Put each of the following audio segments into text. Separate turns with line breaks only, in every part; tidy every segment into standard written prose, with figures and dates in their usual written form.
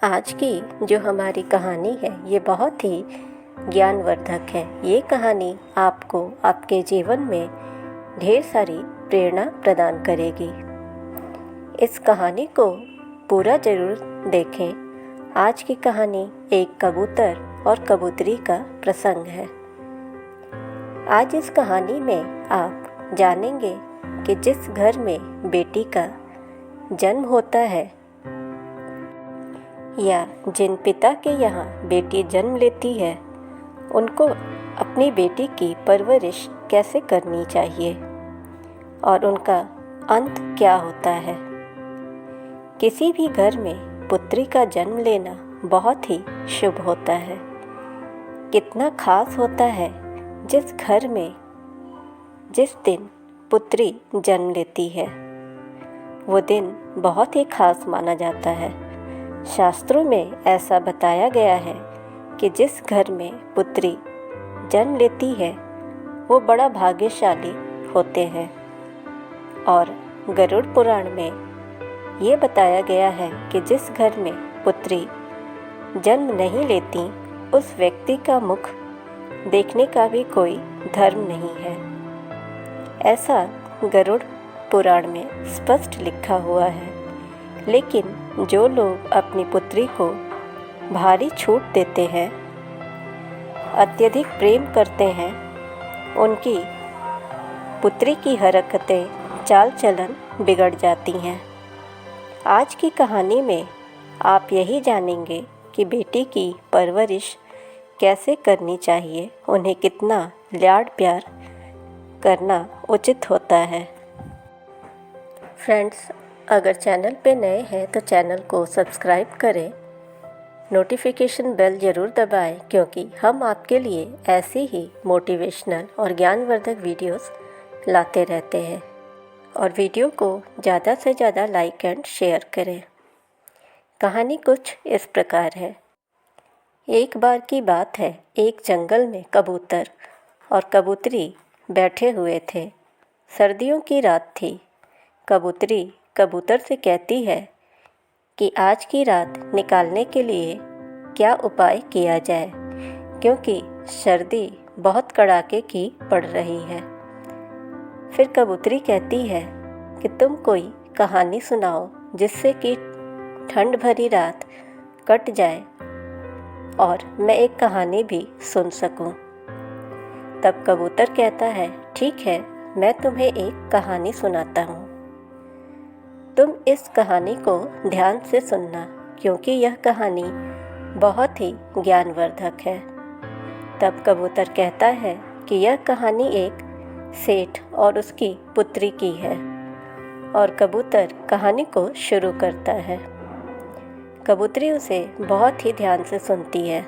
आज की जो हमारी कहानी है ये बहुत ही ज्ञानवर्धक है। ये कहानी आपको आपके जीवन में ढेर सारी प्रेरणा प्रदान करेगी। इस कहानी को पूरा ज़रूर देखें। आज की कहानी एक कबूतर और कबूतरी का प्रसंग है। आज इस कहानी में आप जानेंगे कि जिस घर में बेटी का जन्म होता है या जिन पिता के यहाँ बेटी जन्म लेती है, उनको अपनी बेटी की परवरिश कैसे करनी चाहिए और उनका अंत क्या होता है। किसी भी घर में पुत्री का जन्म लेना बहुत ही शुभ होता है। कितना खास होता है जिस घर में जिस दिन पुत्री जन्म लेती है, वो दिन बहुत ही खास माना जाता है। शास्त्रों में ऐसा बताया गया है कि जिस घर में पुत्री जन्म लेती है वो बड़ा भाग्यशाली होते हैं। और गरुड़ पुराण में ये बताया गया है कि जिस घर में पुत्री जन्म नहीं लेती उस व्यक्ति का मुख देखने का भी कोई धर्म नहीं है। ऐसा गरुड़ पुराण में स्पष्ट लिखा हुआ है। लेकिन जो लोग अपनी पुत्री को भारी छूट देते हैं, अत्यधिक प्रेम करते हैं, उनकी पुत्री की हरकतें चाल चलन बिगड़ जाती हैं। आज की कहानी में आप यही जानेंगे कि बेटी की परवरिश कैसे करनी चाहिए, उन्हें कितना लाड प्यार करना उचित होता है। फ्रेंड्स, अगर चैनल पे नए हैं तो चैनल को सब्सक्राइब करें, नोटिफिकेशन बेल ज़रूर दबाएं, क्योंकि हम आपके लिए ऐसी ही मोटिवेशनल और ज्ञानवर्धक वीडियोस लाते रहते हैं। और वीडियो को ज़्यादा से ज़्यादा लाइक एंड शेयर करें। कहानी कुछ इस प्रकार है। एक बार की बात है, एक जंगल में कबूतर और कबूतरी बैठे हुए थे। सर्दियों की रात थी। कबूतरी कबूतर से कहती है कि आज की रात निकालने के लिए क्या उपाय किया जाए, क्योंकि सर्दी बहुत कड़ाके की पड़ रही है। फिर कबूतरी कहती है कि तुम कोई कहानी सुनाओ जिससे कि ठंड भरी रात कट जाए और मैं एक कहानी भी सुन सकूं। तब कबूतर कहता है, ठीक है, मैं तुम्हें एक कहानी सुनाता हूँ। तुम इस कहानी को ध्यान से सुनना, क्योंकि यह कहानी बहुत ही ज्ञानवर्धक है। तब कबूतर कहता है कि यह कहानी एक सेठ और उसकी पुत्री की है। और कबूतर कहानी को शुरू करता है। कबूतरी उसे बहुत ही ध्यान से सुनती है।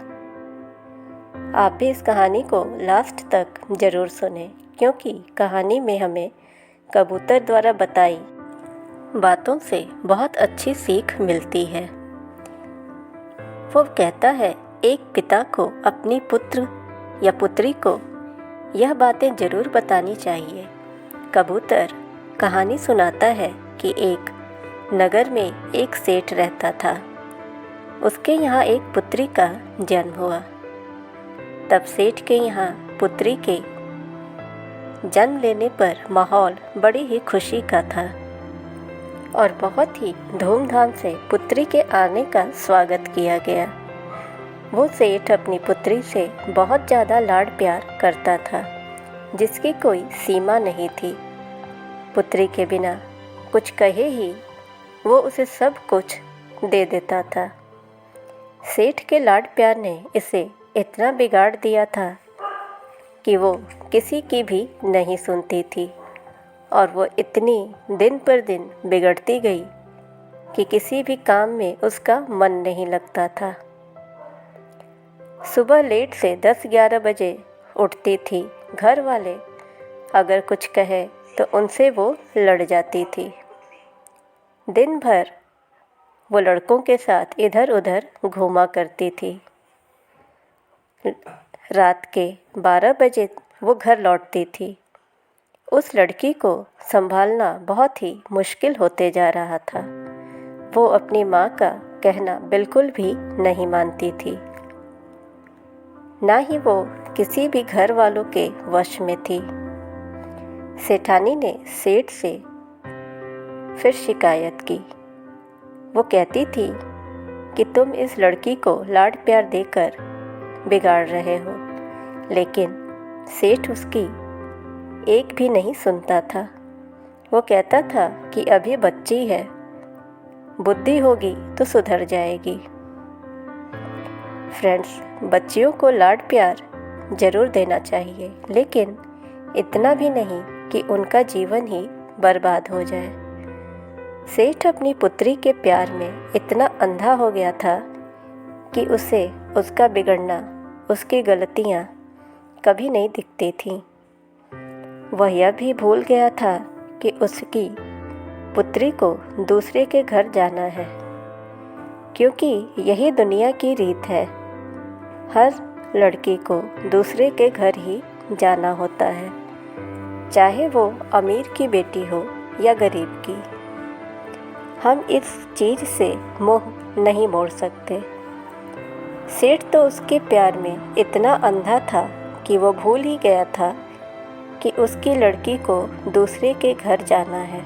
आप भी इस कहानी को लास्ट तक ज़रूर सुनें, क्योंकि कहानी में हमें कबूतर द्वारा बताई बातों से बहुत अच्छी सीख मिलती है। वो कहता है, एक पिता को अपनी पुत्र या पुत्री को यह बातें ज़रूर बतानी चाहिए। कबूतर कहानी सुनाता है कि एक नगर में एक सेठ रहता था। उसके यहाँ एक पुत्री का जन्म हुआ। तब सेठ के यहाँ पुत्री के जन्म लेने पर माहौल बड़ी ही खुशी का था और बहुत ही धूमधाम से पुत्री के आने का स्वागत किया गया। वो सेठ अपनी पुत्री से बहुत ज़्यादा लाड प्यार करता था, जिसकी कोई सीमा नहीं थी। पुत्री के बिना कुछ कहे ही वो उसे सब कुछ दे देता था। सेठ के लाड प्यार ने इसे इतना बिगाड़ दिया था कि वो किसी की भी नहीं सुनती थी। और वो इतनी दिन पर दिन बिगड़ती गई कि किसी भी काम में उसका मन नहीं लगता था। सुबह लेट से 10-11 बजे उठती थी। घर वाले अगर कुछ कहे तो उनसे वो लड़ जाती थी। दिन भर वो लड़कों के साथ इधर उधर घूमा करती थी। रात के 12 बजे वो घर लौटती थी। उस लड़की को संभालना बहुत ही मुश्किल होते जा रहा था। वो अपनी माँ का कहना बिल्कुल भी नहीं मानती थी। ना ही वो किसी भी घर वालों के वश में थी। सेठानी ने सेठ से फिर शिकायत की। वो कहती थी कि तुम इस लड़की को लाड प्यार देकर बिगाड़ रहे हो, लेकिन सेठ उसकी एक भी नहीं सुनता था। वो कहता था कि अभी बच्ची है, बुद्धि होगी तो सुधर जाएगी। फ्रेंड्स, बच्चियों को लाड प्यार ज़रूर देना चाहिए, लेकिन इतना भी नहीं कि उनका जीवन ही बर्बाद हो जाए। सेठ अपनी पुत्री के प्यार में इतना अंधा हो गया था कि उसे उसका बिगड़ना, उसकी गलतियाँ कभी नहीं दिखती थीं। वह यह भी भूल गया था कि उसकी पुत्री को दूसरे के घर जाना है, क्योंकि यही दुनिया की रीत है। हर लड़की को दूसरे के घर ही जाना होता है, चाहे वो अमीर की बेटी हो या गरीब की। हम इस चीज़ से मुँह नहीं मोड़ सकते। सेठ तो उसके प्यार में इतना अंधा था कि वो भूल ही गया था कि उसकी लड़की को दूसरे के घर जाना है।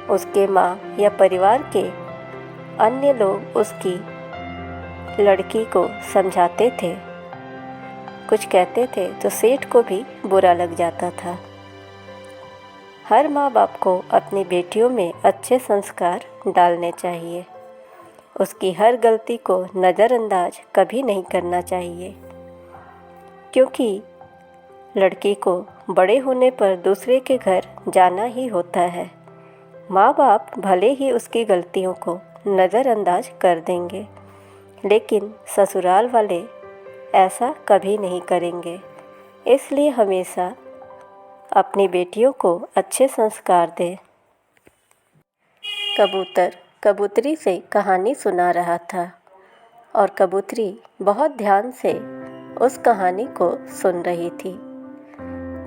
उसके माँ या परिवार के अन्य लोग उसकी लड़की को समझाते थे, कुछ कहते थे तो सेठ को भी बुरा लग जाता था। हर माँ बाप को अपनी बेटियों में अच्छे संस्कार डालने चाहिए। उसकी हर गलती को नज़रअंदाज कभी नहीं करना चाहिए, क्योंकि लड़की को बड़े होने पर दूसरे के घर जाना ही होता है। माँ बाप भले ही उसकी गलतियों को नज़रअंदाज कर देंगे, लेकिन ससुराल वाले ऐसा कभी नहीं करेंगे। इसलिए हमेशा अपनी बेटियों को अच्छे संस्कार दें। कबूतर कबूतरी से कहानी सुना रहा था और कबूतरी बहुत ध्यान से उस कहानी को सुन रही थी।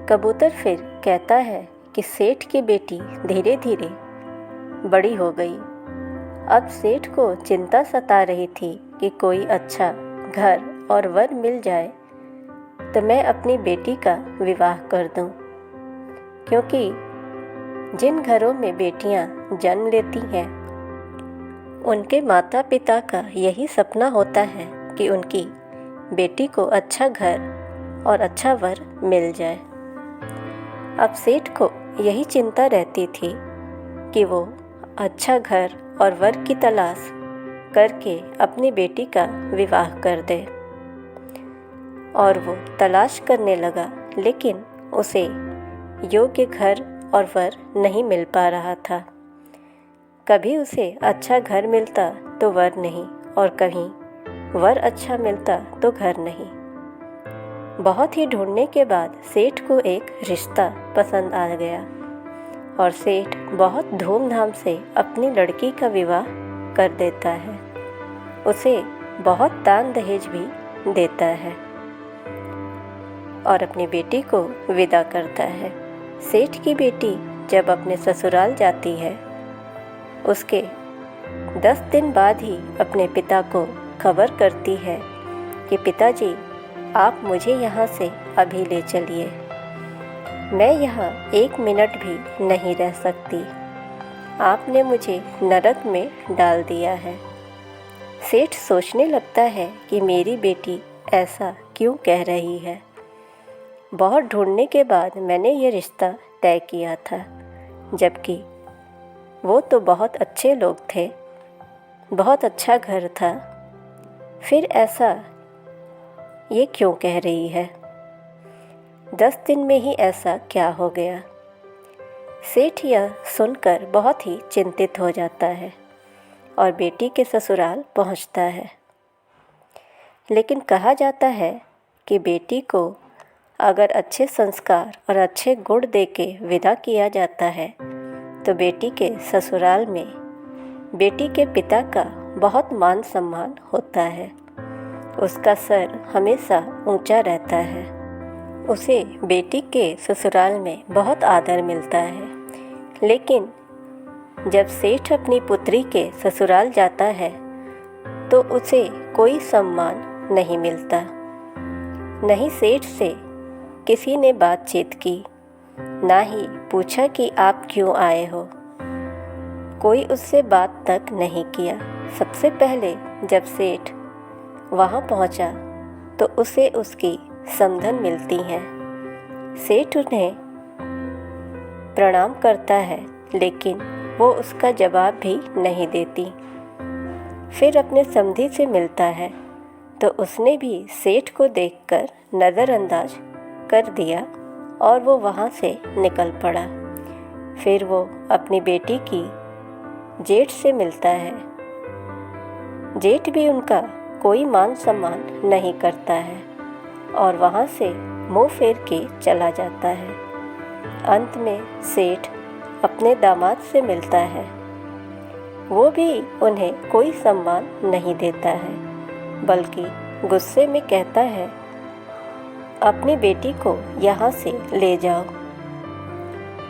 कबूतर फिर कहता है कि सेठ की बेटी धीरे धीरे बड़ी हो गई। अब सेठ को चिंता सता रही थी कि कोई अच्छा घर और वर मिल जाए तो मैं अपनी बेटी का विवाह कर दूं, क्योंकि जिन घरों में बेटियां जन्म लेती हैं उनके माता पिता का यही सपना होता है कि उनकी बेटी को अच्छा घर और अच्छा वर मिल जाए। अब सेठ को यही चिंता रहती थी कि वो अच्छा घर और वर की तलाश करके अपनी बेटी का विवाह कर दे। और वो तलाश करने लगा, लेकिन उसे योग्य घर और वर नहीं मिल पा रहा था। कभी उसे अच्छा घर मिलता तो वर नहीं, और कहीं वर अच्छा मिलता तो घर नहीं। बहुत ही ढूंढने के बाद सेठ को एक रिश्ता पसंद आ गया और सेठ बहुत धूमधाम से अपनी लड़की का विवाह कर देता है। उसे बहुत दान दहेज भी देता है और अपनी बेटी को विदा करता है। सेठ की बेटी जब अपने ससुराल जाती है, उसके 10 दिन बाद ही अपने पिता को खबर करती है कि पिताजी, आप मुझे यहाँ से अभी ले चलिए, मैं यहाँ 1 मिनट भी नहीं रह सकती, आपने मुझे नरक में डाल दिया है। सेठ सोचने लगता है कि मेरी बेटी ऐसा क्यों कह रही है। बहुत ढूंढने के बाद मैंने ये रिश्ता तय किया था, जबकि वो तो बहुत अच्छे लोग थे, बहुत अच्छा घर था, फिर ऐसा ये क्यों कह रही है। 10 दिन में ही ऐसा क्या हो गया। सेठ यह सुनकर बहुत ही चिंतित हो जाता है और बेटी के ससुराल पहुंचता है। लेकिन कहा जाता है कि बेटी को अगर अच्छे संस्कार और अच्छे गुण देके विदा किया जाता है तो बेटी के ससुराल में बेटी के पिता का बहुत मान सम्मान होता है। उसका सर हमेशा ऊंचा रहता है। उसे बेटी के ससुराल में बहुत आदर मिलता है। लेकिन जब सेठ अपनी पुत्री के ससुराल जाता है तो उसे कोई सम्मान नहीं मिलता। नहीं सेठ से किसी ने बातचीत की, ना ही पूछा कि आप क्यों आए हो। कोई उससे बात तक नहीं किया। सबसे पहले जब सेठ वहाँ पहुँचा तो उसे उसकी समधन मिलती है। सेठ उन्हें प्रणाम करता है, लेकिन वो उसका जवाब भी नहीं देती। फिर अपने समधी से मिलता है तो उसने भी सेठ को देखकर नज़रअंदाज कर दिया और वो वहाँ से निकल पड़ा। फिर वो अपनी बेटी की जेठ से मिलता है। जेठ भी उनका कोई मान सम्मान नहीं करता है और वहाँ से मुँह फेर के चला जाता है। अंत में सेठ अपने दामाद से मिलता है। वो भी उन्हें कोई सम्मान नहीं देता है, बल्कि गुस्से में कहता है, अपनी बेटी को यहाँ से ले जाओ।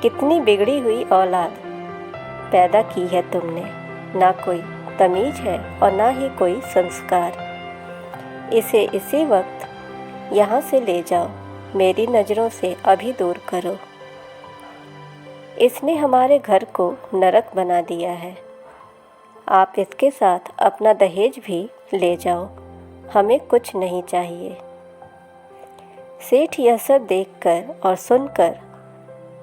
कितनी बिगड़ी हुई औलाद पैदा की है तुमने, ना कोई तमीज़ है और ना ही कोई संस्कार। इसे इसी वक्त यहाँ से ले जाओ, मेरी नज़रों से अभी दूर करो। इसने हमारे घर को नरक बना दिया है। आप इसके साथ अपना दहेज भी ले जाओ, हमें कुछ नहीं चाहिए। सेठ यह सब देखकर और सुनकर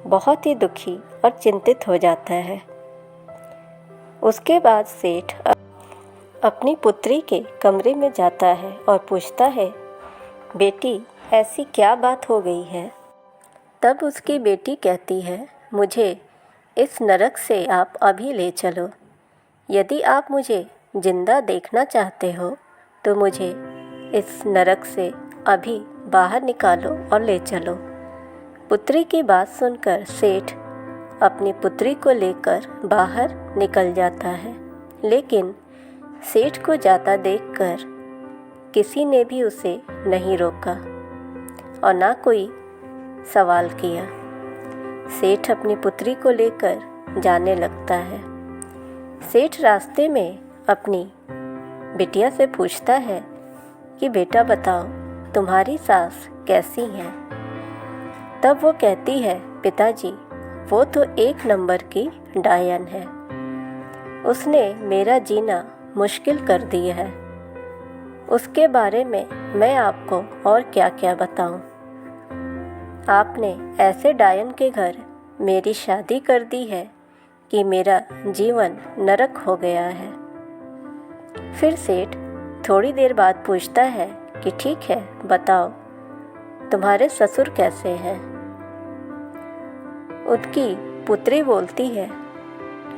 बहुत ही दुखी और चिंतित हो जाता है। उसके बाद सेठ अपनी पुत्री के कमरे में जाता है और पूछता है, बेटी ऐसी क्या बात हो गई है? तब उसकी बेटी कहती है, मुझे इस नरक से आप अभी ले चलो। यदि आप मुझे जिंदा देखना चाहते हो तो मुझे इस नरक से अभी बाहर निकालो और ले चलो। पुत्री की बात सुनकर सेठ अपनी पुत्री को लेकर बाहर निकल जाता है, लेकिन सेठ को जाता देखकर किसी ने भी उसे नहीं रोका और ना कोई सवाल किया। सेठ अपनी पुत्री को लेकर जाने लगता है। सेठ रास्ते में अपनी बिटिया से पूछता है कि बेटा बताओ, तुम्हारी सास कैसी हैं? तब वो कहती है, पिताजी वो तो एक नंबर की डायन है। उसने मेरा जीना मुश्किल कर दिया है। उसके बारे में मैं आपको और क्या क्या बताऊं। आपने ऐसे डायन के घर मेरी शादी कर दी है कि मेरा जीवन नरक हो गया है। फिर सेठ थोड़ी देर बाद पूछता है कि ठीक है, बताओ तुम्हारे ससुर कैसे हैं? उसकी पुत्री बोलती है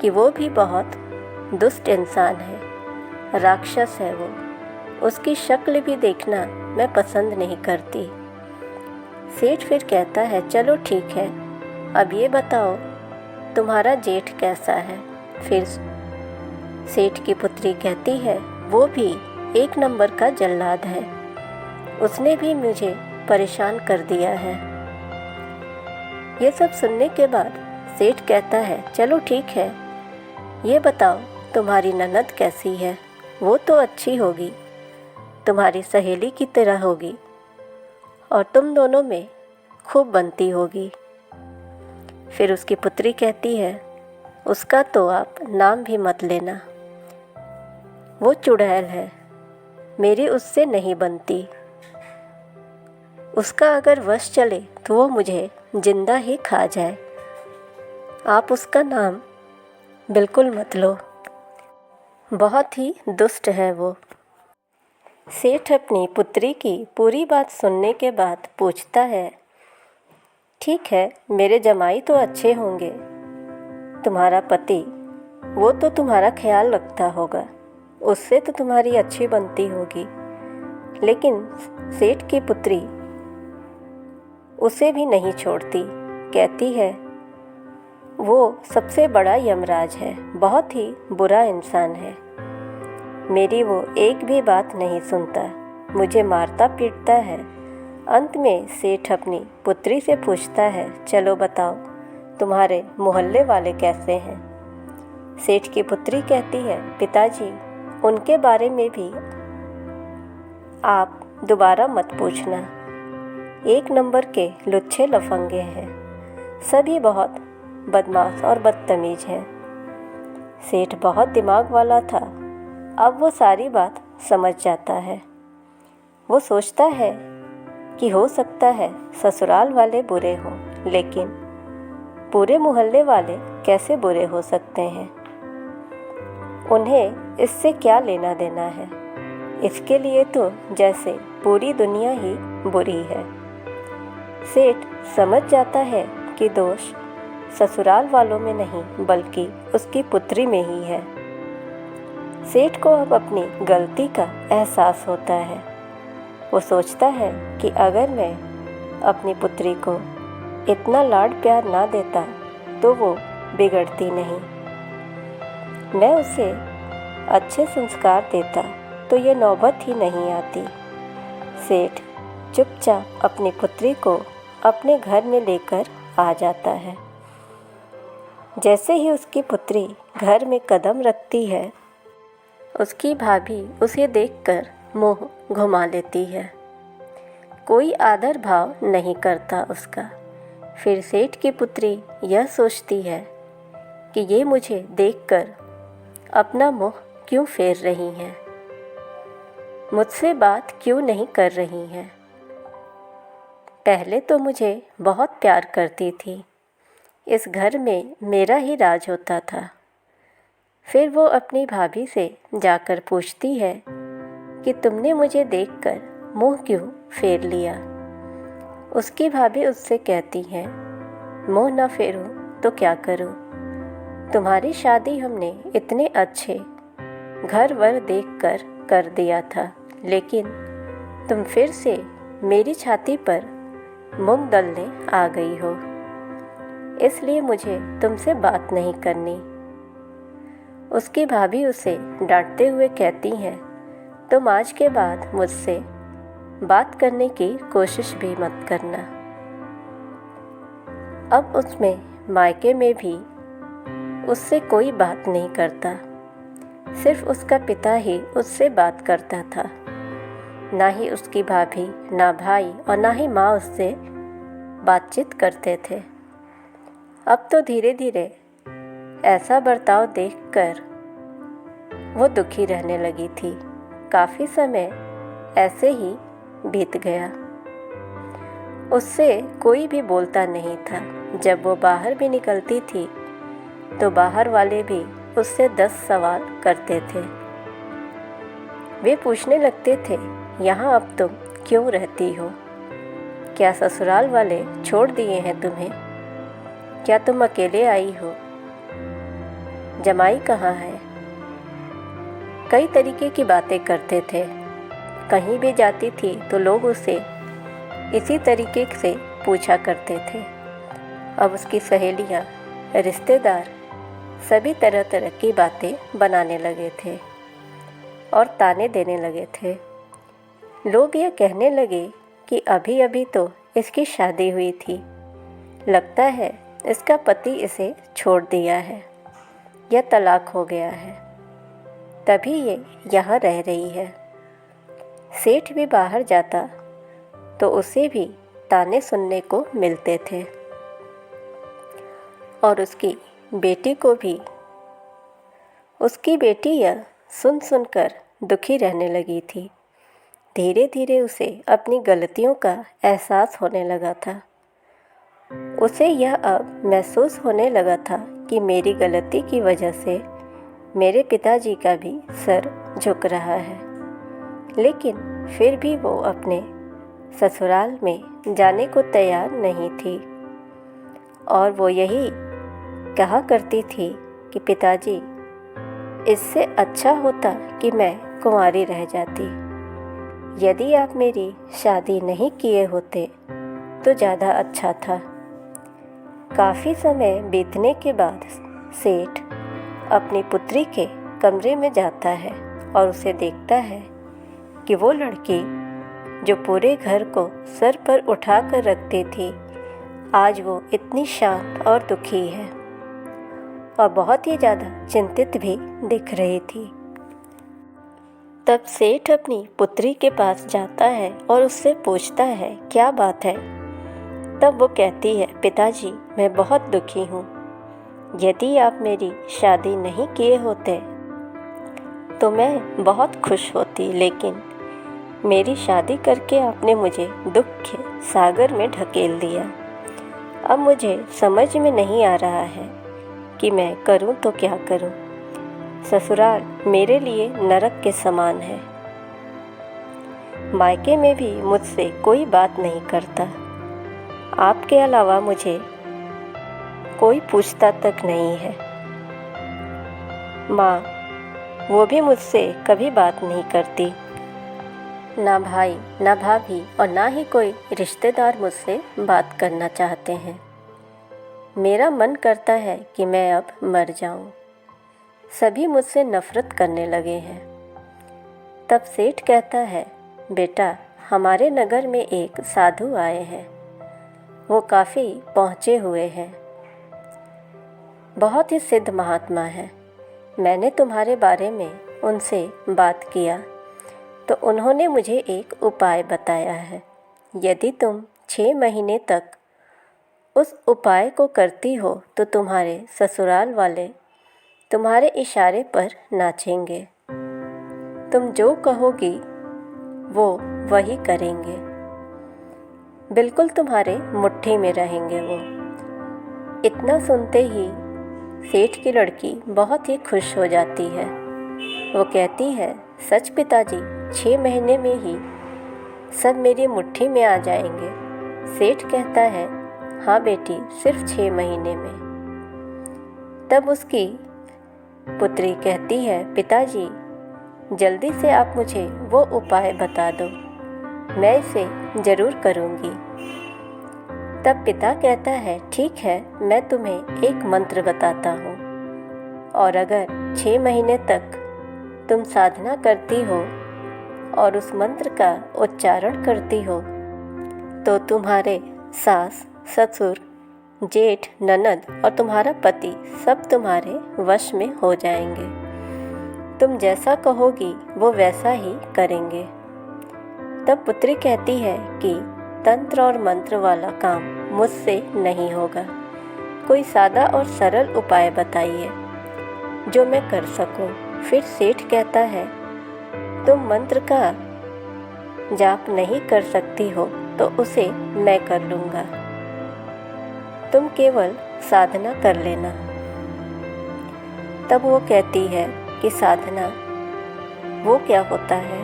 कि वो भी बहुत दुष्ट इंसान है, राक्षस है वो। उसकी शक्ल भी देखना मैं पसंद नहीं करती। सेठ फिर कहता है, चलो ठीक है, अब ये बताओ तुम्हारा जेठ कैसा है? फिर सेठ की पुत्री कहती है, वो भी एक नंबर का जल्लाद है। उसने भी मुझे परेशान कर दिया है। ये सब सुनने के बाद सेठ कहता है, चलो ठीक है, ये बताओ तुम्हारी ननद कैसी है? वो तो अच्छी होगी, तुम्हारी सहेली की तरह होगी और तुम दोनों में खूब बनती होगी। फिर उसकी पुत्री कहती है, उसका तो आप नाम भी मत लेना, वो चुड़ैल है, मेरी उससे नहीं बनती। उसका अगर वश चले तो वो मुझे जिंदा ही खा जाए। आप उसका नाम बिल्कुल मत लो, बहुत ही दुष्ट है वो। सेठ अपनी पुत्री की पूरी बात सुनने के बाद पूछता है, ठीक है, मेरे जमाई तो अच्छे होंगे, तुम्हारा पति वो तो तुम्हारा ख्याल रखता होगा, उससे तो तुम्हारी अच्छी बनती होगी। लेकिन सेठ की पुत्री उसे भी नहीं छोड़ती, कहती है वो सबसे बड़ा यमराज है, बहुत ही बुरा इंसान है। मेरी वो एक भी बात नहीं सुनता, मुझे मारता पीटता है। अंत में सेठ अपनी पुत्री से पूछता है, चलो बताओ तुम्हारे मोहल्ले वाले कैसे हैं? सेठ की पुत्री कहती है, पिताजी, उनके बारे में भी आप दोबारा मत पूछना। एक नंबर के लुच्चे लफंगे हैं, सभी बहुत बदमाश और बदतमीज हैं। सेठ बहुत दिमाग वाला था, अब वो सारी बात समझ जाता है। वो सोचता है कि हो सकता है ससुराल वाले बुरे हों, लेकिन पूरे मोहल्ले वाले कैसे बुरे हो सकते हैं? उन्हें इससे क्या लेना देना है? इसके लिए तो जैसे पूरी दुनिया ही बुरी है। सेठ समझ जाता है कि दोष ससुराल वालों में नहीं बल्कि उसकी पुत्री में ही है। सेठ को अब अपनी गलती का एहसास होता है। वो सोचता है कि अगर मैं अपनी पुत्री को इतना लाड प्यार ना देता तो वो बिगड़ती नहीं। मैं उसे अच्छे संस्कार देता तो ये नौबत ही नहीं आती। सेठ चुपचाप अपनी पुत्री को अपने घर में लेकर आ जाता है। जैसे ही उसकी पुत्री घर में कदम रखती है, उसकी भाभी उसे देखकर मुंह घुमा लेती है। कोई आदर भाव नहीं करता उसका। फिर सेठ की पुत्री यह सोचती है कि ये मुझे देखकर अपना मुंह क्यों फेर रही हैं, मुझसे बात क्यों नहीं कर रही हैं। पहले तो मुझे बहुत प्यार करती थी, इस घर में मेरा ही राज होता था। फिर वो अपनी भाभी से जाकर पूछती है कि तुमने मुझे देखकर मुंह क्यों फेर लिया। उसकी भाभी उससे कहती है, मुंह न फेरूं तो क्या करूं? तुम्हारी शादी हमने इतने अच्छे घर वर देखकर कर दिया था, लेकिन तुम फिर से मेरी छाती पर मूंग दलने आ गई हो, इसलिए मुझे तुमसे बात नहीं करनी। उसकी भाभी उसे डांटते हुए कहती हैं, तुम आज के बाद मुझसे बात करने की कोशिश भी मत करना। अब उसमें मायके में भी उससे कोई बात नहीं करता, सिर्फ उसका पिता ही उससे बात करता था। ना ही उसकी भाभी, ना भाई और ना ही माँ उससे बातचीत करते थे। अब तो धीरे धीरे ऐसा बर्ताव देखकर वो दुखी रहने लगी थी। काफ़ी समय ऐसे ही बीत गया। उससे कोई भी बोलता नहीं था। जब वो बाहर भी निकलती थी तो बाहर वाले भी उससे 10 सवाल करते थे। वे पूछने लगते थे, यहाँ अब तुम क्यों रहती हो? क्या ससुराल वाले छोड़ दिए हैं तुम्हें? क्या तुम अकेले आई हो? जमाई कहाँ है? कई तरीके की बातें करते थे। कहीं भी जाती थी तो लोग उसे इसी तरीके से पूछा करते थे। अब उसकी सहेलियाँ, रिश्तेदार सभी तरह तरह की बातें बनाने लगे थे और ताने देने लगे थे। लोग यह कहने लगे कि अभी अभी तो इसकी शादी हुई थी, लगता है इसका पति इसे छोड़ दिया है या तलाक हो गया है, तभी ये यहाँ रह रही है। सेठ भी बाहर जाता तो उसे भी ताने सुनने को मिलते थे और उसकी बेटी को भी। उसकी बेटी यह सुन सुनकर दुखी रहने लगी थी। धीरे धीरे उसे अपनी गलतियों का एहसास होने लगा था। उसे यह अब महसूस होने लगा था कि मेरी गलती की वजह से मेरे पिताजी का भी सर झुक रहा है। लेकिन फिर भी वो अपने ससुराल में जाने को तैयार नहीं थी और वो यही कहा करती थी कि पिताजी, इससे अच्छा होता कि मैं कुंवारी रह जाती। यदि आप मेरी शादी नहीं किए होते तो ज़्यादा अच्छा था। काफ़ी समय बीतने के बाद सेठ अपनी पुत्री के कमरे में जाता है और उसे देखता है कि वो लड़की जो पूरे घर को सर पर उठा कर रखती थी, आज वो इतनी शांत और दुखी है। और बहुत ही ज़्यादा चिंतित भी दिख रही थी। तब सेठ अपनी पुत्री के पास जाता है और उससे पूछता है क्या बात है। तब वो कहती है, पिताजी मैं बहुत दुखी हूँ। यदि आप मेरी शादी नहीं किए होते तो मैं बहुत खुश होती, लेकिन मेरी शादी करके आपने मुझे दुख के सागर में ढकेल दिया। अब मुझे समझ में नहीं आ रहा है कि मैं करूं तो क्या करूं। ससुराल मेरे लिए नरक के समान है। मायके में भी मुझसे कोई बात नहीं करता। आपके अलावा मुझे कोई पूछता तक नहीं है। माँ वो भी मुझसे कभी बात नहीं करती। ना भाई, ना भाभी और ना ही कोई रिश्तेदार मुझसे बात करना चाहते हैं। मेरा मन करता है कि मैं अब मर जाऊं। सभी मुझसे नफ़रत करने लगे हैं। तब सेठ कहता है, बेटा हमारे नगर में एक साधु आए हैं। वो काफ़ी पहुँचे हुए हैं, बहुत ही सिद्ध महात्मा हैं। मैंने तुम्हारे बारे में उनसे बात किया तो उन्होंने मुझे एक उपाय बताया है। यदि तुम 6 महीने तक उस उपाय को करती हो तो तुम्हारे ससुराल वाले तुम्हारे इशारे पर नाचेंगे। तुम जो कहोगी वो वही करेंगे। बिल्कुल तुम्हारे मुट्ठी में रहेंगे वो। इतना सुनते ही सेठ की लड़की बहुत ही खुश हो जाती है। वो कहती है, सच पिताजी, 6 महीने में ही सब मेरी मुट्ठी में आ जाएंगे। सेठ कहता है, हाँ बेटी, सिर्फ 6 महीने में। तब उसकी पुत्री कहती है, पिताजी जल्दी से आप मुझे वो उपाय बता दो, मैं इसे ज़रूर करूँगी। तब पिता कहता है, ठीक है, मैं तुम्हें एक मंत्र बताता हूँ और अगर 6 महीने तक तुम साधना करती हो और उस मंत्र का उच्चारण करती हो तो तुम्हारे सास, ससुर, जेठ, ननद और तुम्हारा पति सब तुम्हारे वश में हो जाएंगे। तुम जैसा कहोगी वो वैसा ही करेंगे। तब पुत्री कहती है कि तंत्र और मंत्र वाला काम मुझसे नहीं होगा। कोई सादा और सरल उपाय बताइए जो मैं कर सकूं। फिर सेठ कहता है, तुम मंत्र का जाप नहीं कर सकती हो तो उसे मैं कर लूँगा। तुम केवल साधना कर लेना। तब वो कहती है कि साधना वो क्या होता है।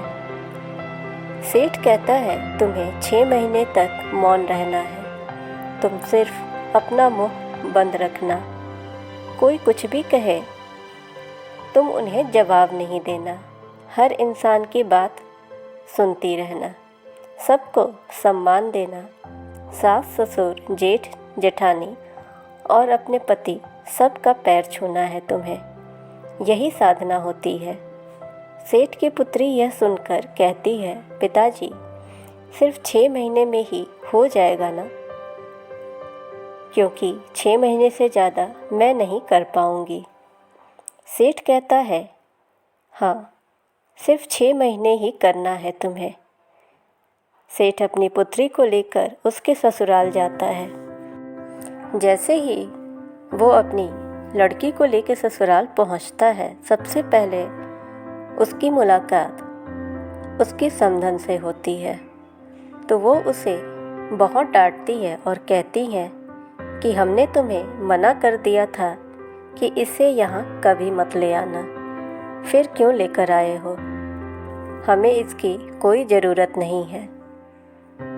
सेठ कहता है, तुम्हें 6 महीने तक मौन रहना है। तुम सिर्फ अपना मुंह बंद रखना। कोई कुछ भी कहे तुम उन्हें जवाब नहीं देना। हर इंसान की बात सुनती रहना। सबको सम्मान देना। सास, ससुर, जेठ, जेठानी और अपने पति सबका पैर छूना है तुम्हें। यही साधना होती है। सेठ की पुत्री यह सुनकर कहती है, पिताजी सिर्फ 6 महीने में ही हो जाएगा ना, क्योंकि 6 महीने से ज़्यादा मैं नहीं कर पाऊँगी। सेठ कहता है, हाँ, सिर्फ 6 महीने ही करना है तुम्हें। सेठ अपनी पुत्री को लेकर उसके ससुराल जाता है। जैसे ही वो अपनी लड़की को लेकर ससुराल पहुंचता है, सबसे पहले उसकी मुलाकात उसकी समधन से होती है। तो वो उसे बहुत डांटती है और कहती है कि हमने तुम्हें मना कर दिया था कि इसे यहाँ कभी मत ले आना, फिर क्यों लेकर आए हो। हमें इसकी कोई ज़रूरत नहीं है।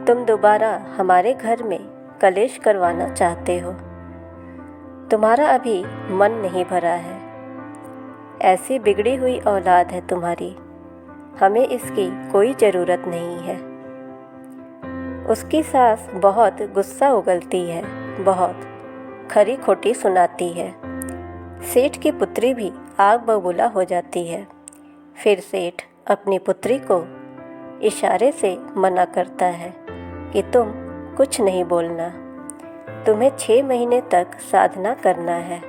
तुम दोबारा हमारे घर में कलेश करवाना चाहते हो। तुम्हारा अभी मन नहीं भरा है। ऐसी बिगड़ी हुई औलाद है तुम्हारी। हमें इसकी कोई ज़रूरत नहीं है। उसकी सास बहुत गुस्सा उगलती है, बहुत खरी खोटी सुनाती है। सेठ की पुत्री भी आग बबूला हो जाती है। फिर सेठ अपनी पुत्री को इशारे से मना करता है कि तुम कुछ नहीं बोलना, तुम्हें 6 महीने तक साधना करना है।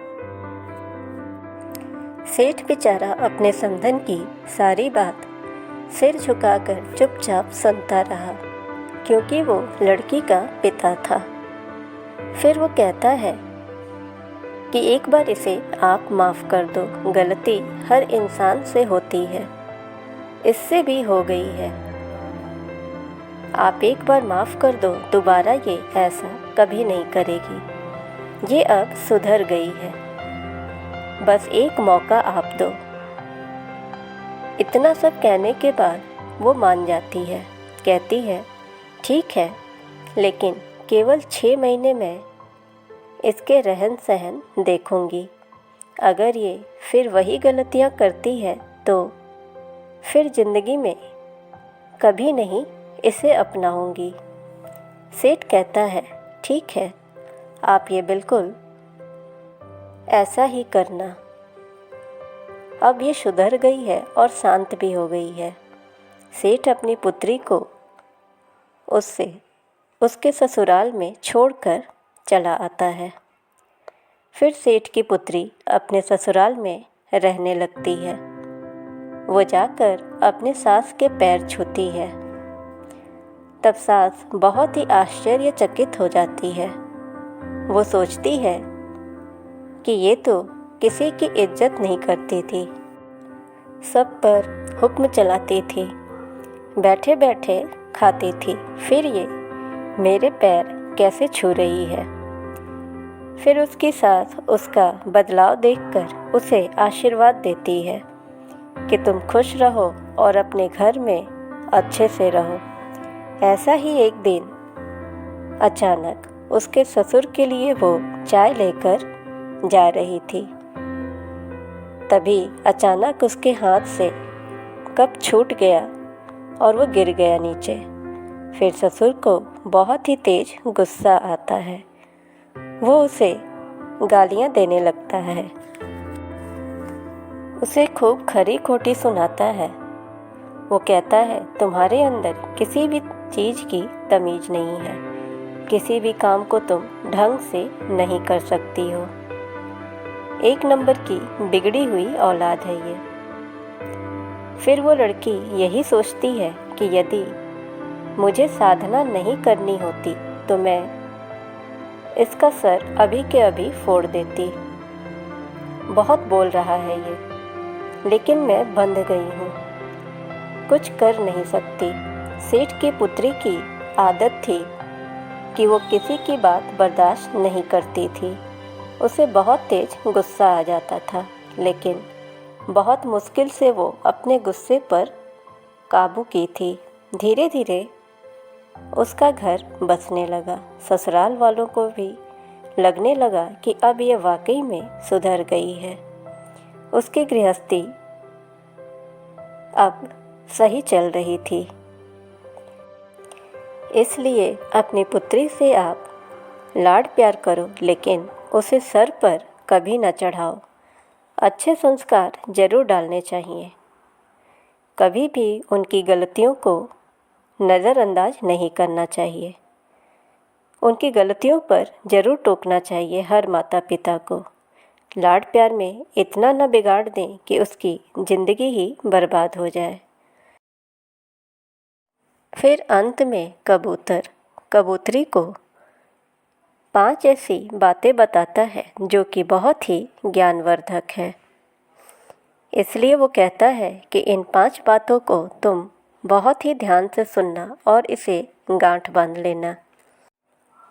सेठ बेचारा अपने समधन की सारी बात सिर झुकाकर चुपचाप सुनता रहा, क्योंकि वो लड़की का पिता था। फिर वो कहता है कि एक बार इसे आप माफ़ कर दो, गलती हर इंसान से होती है, इससे भी हो गई है। आप एक बार माफ़ कर दो, दोबारा ये ऐसा कभी नहीं करेगी। ये अब सुधर गई है, बस एक मौका आप दो। इतना सब कहने के बाद वो मान जाती है, कहती है ठीक है, लेकिन केवल 6 महीने में इसके रहन सहन देखूंगी। अगर ये फिर वही गलतियां करती है तो फिर ज़िंदगी में कभी नहीं इसे अपनाऊंगी। सेठ कहता है ठीक है, आप ये बिल्कुल ऐसा ही करना। अब ये सुधर गई है और शांत भी हो गई है। सेठ अपनी पुत्री को उसके ससुराल में छोड़कर चला आता है। फिर सेठ की पुत्री अपने ससुराल में रहने लगती है। वो जाकर अपने सास के पैर छूती है। तब सास बहुत ही आश्चर्यचकित हो जाती है। वो सोचती है कि ये तो किसी की इज्जत नहीं करती थी, सब पर हुक्म चलाती थी, बैठे बैठे खाती थी, फिर ये मेरे पैर कैसे छू रही है। फिर उसकी सास उसका बदलाव देखकर उसे आशीर्वाद देती है कि तुम खुश रहो और अपने घर में अच्छे से रहो। ऐसा ही एक दिन अचानक उसके ससुर के लिए वो चाय लेकर जा रही थी। तभी अचानक उसके हाथ से कप छूट गया और वो गिर गया नीचे। फिर ससुर को बहुत ही तेज गुस्सा आता है। वो उसे गालियाँ देने लगता है, उसे खूब खरी खोटी सुनाता है। वो कहता है तुम्हारे अंदर किसी भी चीज़ की तमीज़ नहीं है, किसी भी काम को तुम ढंग से नहीं कर सकती हो, एक नंबर की बिगड़ी हुई औलाद है ये। फिर वो लड़की यही सोचती है कि यदि मुझे साधना नहीं करनी होती तो मैं इसका सर अभी के अभी फोड़ देती। बहुत बोल रहा है ये, लेकिन मैं बंध गई हूँ, कुछ कर नहीं सकती। सेठ की पुत्री की आदत थी कि वो किसी की बात बर्दाश्त नहीं करती थी। उसे बहुत तेज गुस्सा आ जाता था, लेकिन बहुत मुश्किल से वो अपने गुस्से पर काबू की थी। धीरे धीरे उसका घर बसने लगा। ससुराल वालों को भी लगने लगा कि अब ये वाकई में सुधर गई है। उसकी गृहस्थी अब सही चल रही थी। इसलिए अपनी पुत्री से आप लाड प्यार करो, लेकिन उसे सर पर कभी न चढ़ाओ। अच्छे संस्कार जरूर डालने चाहिए। कभी भी उनकी गलतियों को नज़रअंदाज नहीं करना चाहिए। उनकी गलतियों पर ज़रूर टोकना चाहिए हर माता पिता को। लाड प्यार में इतना न बिगाड़ दें कि उसकी ज़िंदगी ही बर्बाद हो जाए। फिर अंत में कबूतर कबूतरी को 5 ऐसी बातें बताता है जो कि बहुत ही ज्ञानवर्धक है। इसलिए वो कहता है कि इन 5 बातों को तुम बहुत ही ध्यान से सुनना और इसे गांठ बांध लेना।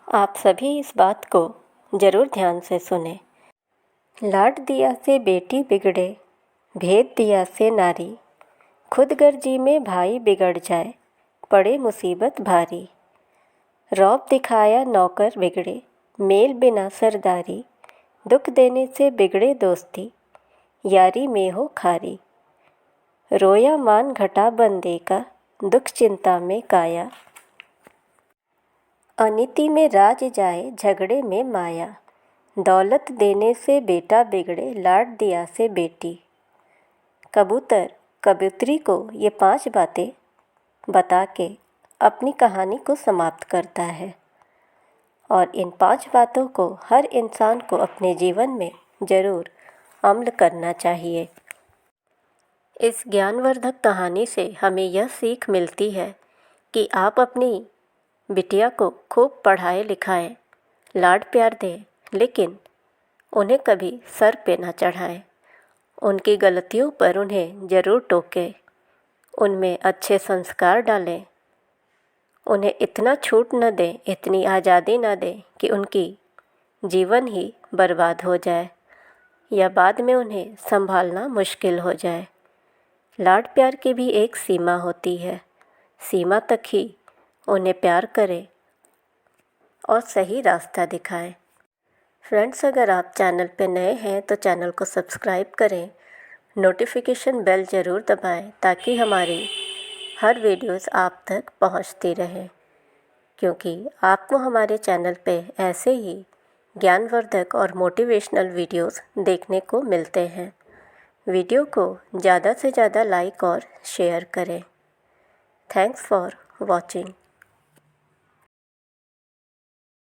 आप सभी इस बात को ज़रूर ध्यान से सुने। लाड दिया से बेटी बिगड़े, भेद दिया से नारी, खुद गर्जी में भाई बिगड़ जाए, पड़े मुसीबत भारी। रौब दिखाया नौकर बिगड़े, मेल बिना सरदारी, दुख देने से बिगड़े दोस्ती, यारी में हो खारी। रोया मान घटा बंदे का, दुख चिंता में काया, अनीति में राज जाए झगड़े में माया। दौलत देने से बेटा बिगड़े, लाड दिया से बेटी। कबूतर कबूतरी को ये 5 बातें बता के अपनी कहानी को समाप्त करता है। और इन 5 बातों को हर इंसान को अपने जीवन में ज़रूर अम्ल करना चाहिए। इस ज्ञानवर्धक कहानी से हमें यह सीख मिलती है कि आप अपनी बिटिया को खूब पढ़ाएं लिखाएं, लाड प्यार दें, लेकिन उन्हें कभी सर पे ना चढ़ाएं। उनकी गलतियों पर उन्हें ज़रूर टोकें, उनमें अच्छे संस्कार डालें। उन्हें इतना छूट न दें, इतनी आज़ादी न दें कि उनकी जीवन ही बर्बाद हो जाए या बाद में उन्हें संभालना मुश्किल हो जाए। लाड प्यार की भी एक सीमा होती है, सीमा तक ही उन्हें प्यार करें और सही रास्ता दिखाएं। फ्रेंड्स, अगर आप चैनल पे नए हैं तो चैनल को सब्सक्राइब करें, नोटिफिकेशन बेल ज़रूर दबाएं ताकि हमारी हर वीडियोस आप तक पहुंचती रहे, क्योंकि आपको हमारे चैनल पे ऐसे ही ज्ञानवर्धक और मोटिवेशनल वीडियोस देखने को मिलते हैं। वीडियो को ज़्यादा से ज़्यादा लाइक और शेयर करें। Thanks for watching.